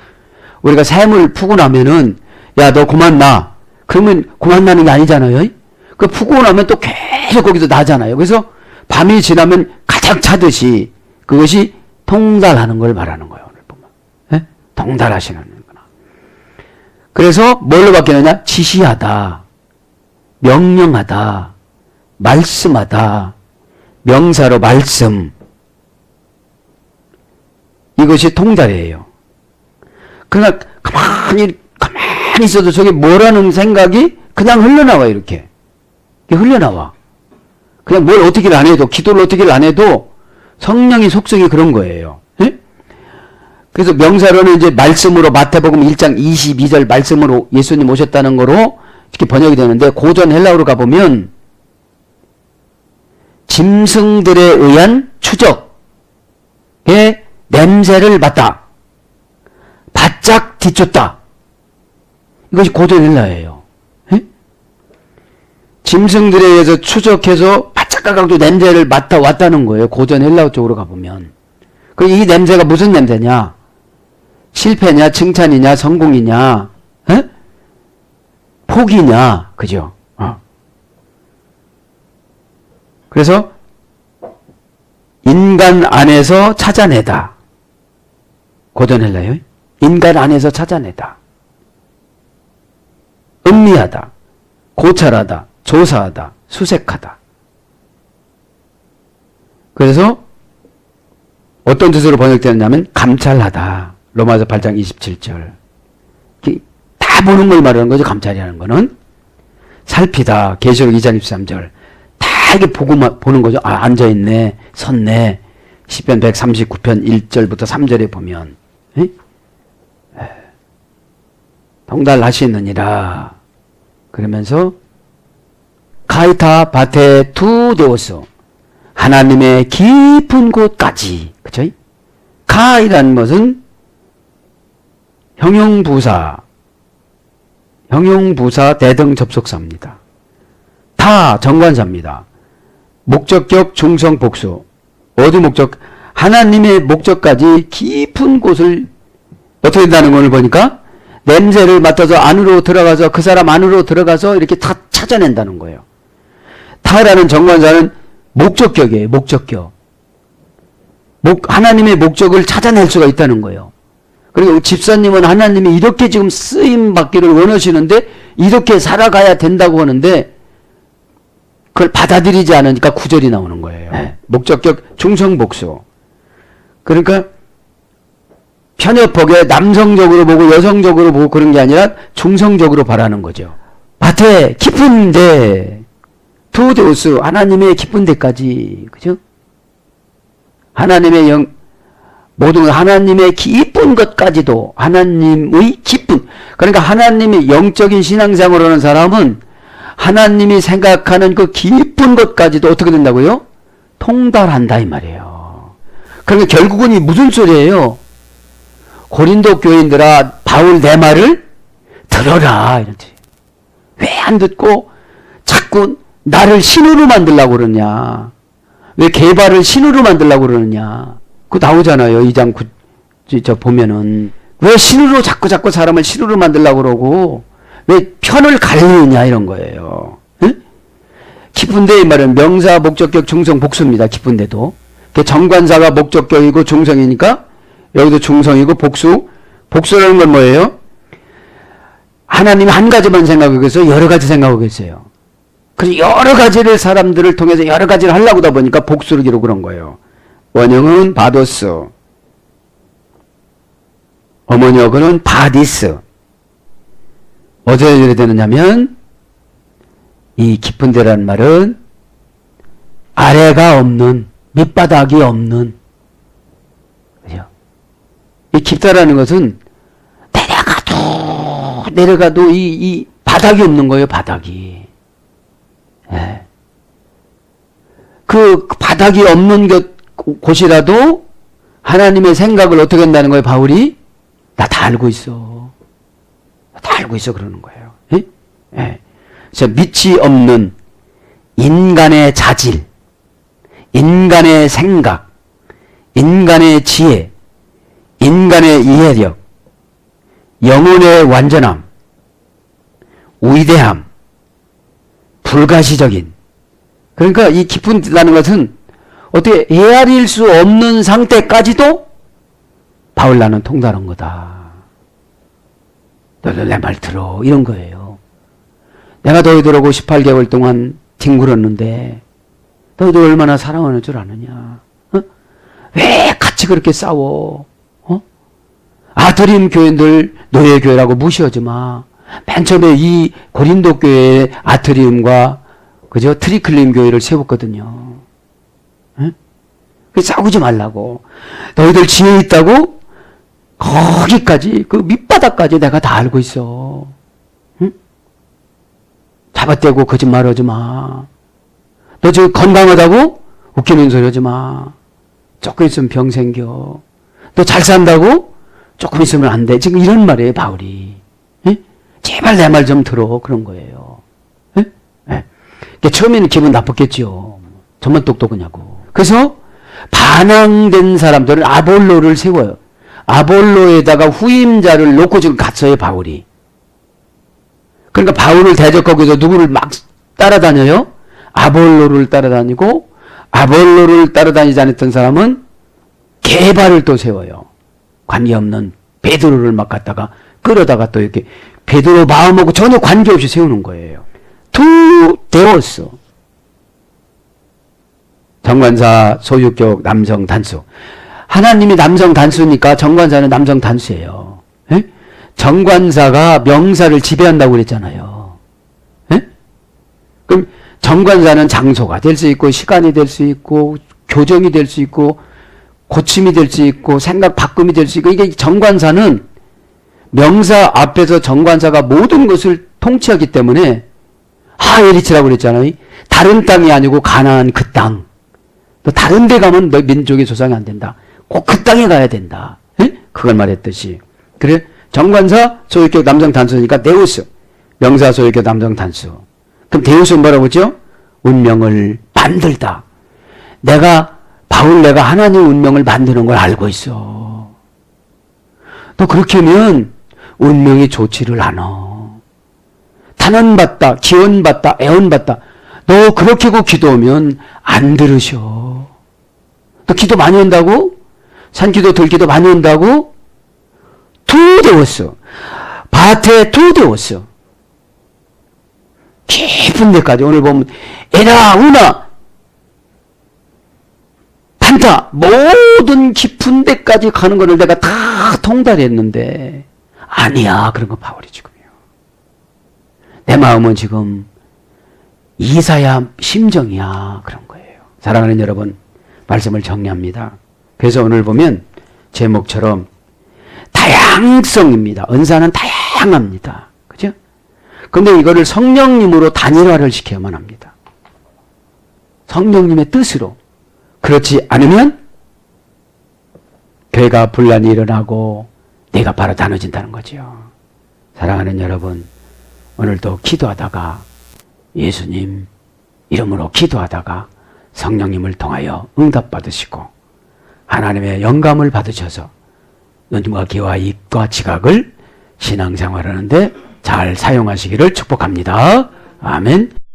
우리가 샘을 푸고 나면은 야 너 그만 나. 그러면 그만 나는 게 아니잖아요. 그 푸고 나면 또 계속 거기서 나잖아요. 그래서 밤이 지나면 가득 차듯이 그것이 통달하는 걸 말하는 거예요. 오늘 보면. 예? 통달하시는 거나. 그래서 뭘로 바뀌느냐? 지시하다. 명령하다. 말씀하다. 명사로 말씀. 이것이 통달이에요. 그러나 가만히 있어도 저게 뭐라는 생각이 그냥 흘러나와 이렇게 흘러나와. 그냥 뭘 어떻게 안 해도 기도를 어떻게 안 해도 성령의 속성이 그런 거예요. 예? 그래서 명사로는 이제 말씀으로 마태복음 1장 22절 말씀으로 예수님 오셨다는 거로 이렇게 번역이 되는데 고전 헬라어로 가보면 짐승들에 의한 추적의 냄새를 맡다. 바짝 뒤쫓다. 이것이 고전 헬라예요. 에? 짐승들에 의해서 추적해서 바짝 가까워도 냄새를 맡아왔다는 거예요. 고전 헬라어 쪽으로 가보면. 그럼 이 냄새가 무슨 냄새냐? 실패냐, 칭찬이냐, 성공이냐, 에? 포기냐, 그죠? 그래서 인간 안에서 찾아내다. 고전 헬라요. 인간 안에서 찾아내다. 음미하다. 고찰하다. 조사하다. 수색하다. 그래서 어떤 뜻으로 번역되느냐면 감찰하다. 로마서 8장 27절. 다 보는 걸 말하는 거죠. 감찰이라는 거는. 살피다. 계시록 2장 23절. 다 이렇게 보는 거죠. 아, 앉아있네. 섰네. 시편 139편 1절부터 3절에 보면 통달하시느니라 그러면서 카이타 바테 투 데오스 하나님의 깊은 곳까지 그죠? 카이라는 것은 형용부사 대등 접속사입니다. 타 정관사입니다. 목적격 중성 복수 어디 목적 하나님의 목적까지 깊은 곳을 어떻게 된다는 걸 보니까 냄새를 맡아서 안으로 들어가서 그 사람 안으로 들어가서 이렇게 다 찾아낸다는 거예요. 타라는 정관사는 목적격이에요. 목적격. 하나님의 목적을 찾아낼 수가 있다는 거예요. 그리고 집사님은 하나님이 이렇게 지금 쓰임 받기를 원하시는데 이렇게 살아가야 된다고 하는데 그걸 받아들이지 않으니까 구절이 나오는 거예요. 목적격 중성복수. 그러니까 편협하게 남성적으로 보고 여성적으로 보고 그런 게 아니라 중성적으로 바라는 거죠. 밭에 깊은 데 투데우스 하나님의 깊은 데까지 그죠? 하나님의 모든 하나님의 깊은 것까지도 하나님의 깊은 그러니까 하나님의 영적인 신앙생활을 하는 사람은 하나님이 생각하는 그 깊은 것까지도 어떻게 된다고요? 통달한다 이 말이에요. 그러니까 결국은 이 무슨 소리예요? 고린도 교인들아 바울 내 말을 들어라 이렇지. 왜 안 듣고 자꾸 나를 신으로 만들려고 그러냐? 왜 개발을 신으로 만들려고 그러느냐? 그거 나오잖아요. 2장 9절 보면은 왜 신으로 자꾸 사람을 신으로 만들려고 그러고 왜 편을 가르느냐 이런 거예요. 응? 깊은데 이 말은 명사 목적격 중성 복수입니다. 깊은데도 정관사가 목적격이고 중성이니까 여기도 중성이고 복수라는 건 뭐예요? 하나님이 한 가지만 생각하고 계세요? 여러 가지 생각하고 계세요. 그래서 여러 가지를 사람들을 통해서 여러 가지를 하려고 하다 보니까 복수를 기록 그런 거예요. 원형은 바도스, 어머니어근은 바디스. 어디에 이래 되느냐면 이 깊은 데라는 말은 아래가 없는 밑바닥이 없는 그죠? 이 깊다라는 것은 내려가도 이 바닥이 없는 거예요. 바닥이. 예. 그 바닥이 없는 곳이라도 하나님의 생각을 어떻게 한다는 거예요. 바울이 나 다 알고 있어. 다 알고 있어 그러는 거예요. 예? 예. 그래서 밑이 없는 인간의 자질, 인간의 생각, 인간의 지혜, 인간의 이해력, 영혼의 완전함, 위대함, 불가시적인 그러니까 이 깊은다는 것은 어떻게 헤아릴 수 없는 상태까지도 바울 나는 통달한 거다. 너들 내 말 들어 이런 거예요. 내가 너희들하고 18개월 동안 뒹굴었는데 너희들 얼마나 사랑하는 줄 아느냐. 어? 왜 같이 그렇게 싸워. 어? 아드림 교인들 노예교회라고 무시하지 마. 맨 처음에 이 고린도 교회의 아트리움과 그죠? 트리클림 교회를 세웠거든요. 응? 싸우지 말라고. 너희들 지혜 있다고? 거기까지 그 밑바닥까지 내가 다 알고 있어. 응? 잡아떼고 거짓말하지 마. 너 지금 건강하다고? 웃기는 소리 하지 마. 조금 있으면 병 생겨. 너 잘 산다고? 조금 있으면 안 돼. 지금 이런 말이에요 바울이. 제발 내 말 좀 들어. 그런 거예요. 예? 예. 그러니까 처음에는 기분 나빴겠죠. 정말 똑똑하냐고. 그래서 반항된 사람들은 아볼로를 세워요. 아볼로에다가 후임자를 놓고 지금 갔어요. 바울이. 그러니까 바울을 대적하고 해서 누구를 막 따라다녀요? 아볼로를 따라다니고 아볼로를 따라다니지 않았던 사람은 게바를 또 세워요. 관계없는 베드로를 막 갖다가 끌어다가 또 이렇게 베드로 마음하고 전혀 관계없이 세우는 거예요. 투 데오스. 정관사 소유격 남성 단수. 하나님이 남성 단수니까 정관사는 남성 단수예요. 에? 정관사가 명사를 지배한다고 그랬잖아요. 에? 그럼 정관사는 장소가 될 수 있고 시간이 될 수 있고 교정이 될 수 있고 고침이 될 수 있고 생각 바꿈이 될 수 있고, 이게 정관사는 명사 앞에서 정관사가 모든 것을 통치하기 때문에 하예리치라고 그랬잖아요. 다른 땅이 아니고 가나안 그 땅. 또 다른 데 가면 너 민족의 조상이 안 된다. 꼭 그 땅에 가야 된다. 에? 그걸 말했듯이. 그래? 정관사 소유격 남성 단수니까 데우스. 명사 소유격 남성 단수. 그럼 데우스는 뭐라고 했죠? 운명을 만들다. 내가 하나님의 운명을 만드는 걸 알고 있어. 또 그렇게 하면 운명이 좋지를 않아. 탄원받다, 기원받다, 애원받다. 너 그렇게 하고 기도하면 안 들으셔. 너 기도 많이 한다고? 산기도 들기도 많이 한다고? 두 데웠어. 밭에 두 데웠어. 깊은 데까지. 오늘 보면 에나 우나 판타 모든 깊은 데까지 가는 거를 내가 다 통달했는데 아니야. 그런 건 바울이 지금이요. 내 마음은 지금 이사야 심정이야. 그런 거예요. 사랑하는 여러분, 말씀을 정리합니다. 그래서 오늘 보면 제목처럼 다양성입니다. 은사는 다양합니다. 그죠? 근데 이거를 성령님으로 단일화를 시켜야만 합니다. 성령님의 뜻으로. 그렇지 않으면 교회가 분란이 일어나고 내가 바로 나눠진다는 거죠. 사랑하는 여러분, 오늘도 기도하다가 예수님 이름으로 기도하다가 성령님을 통하여 응답받으시고 하나님의 영감을 받으셔서 눈과 귀와 입과 지각을 신앙생활하는데 잘 사용하시기를 축복합니다. 아멘.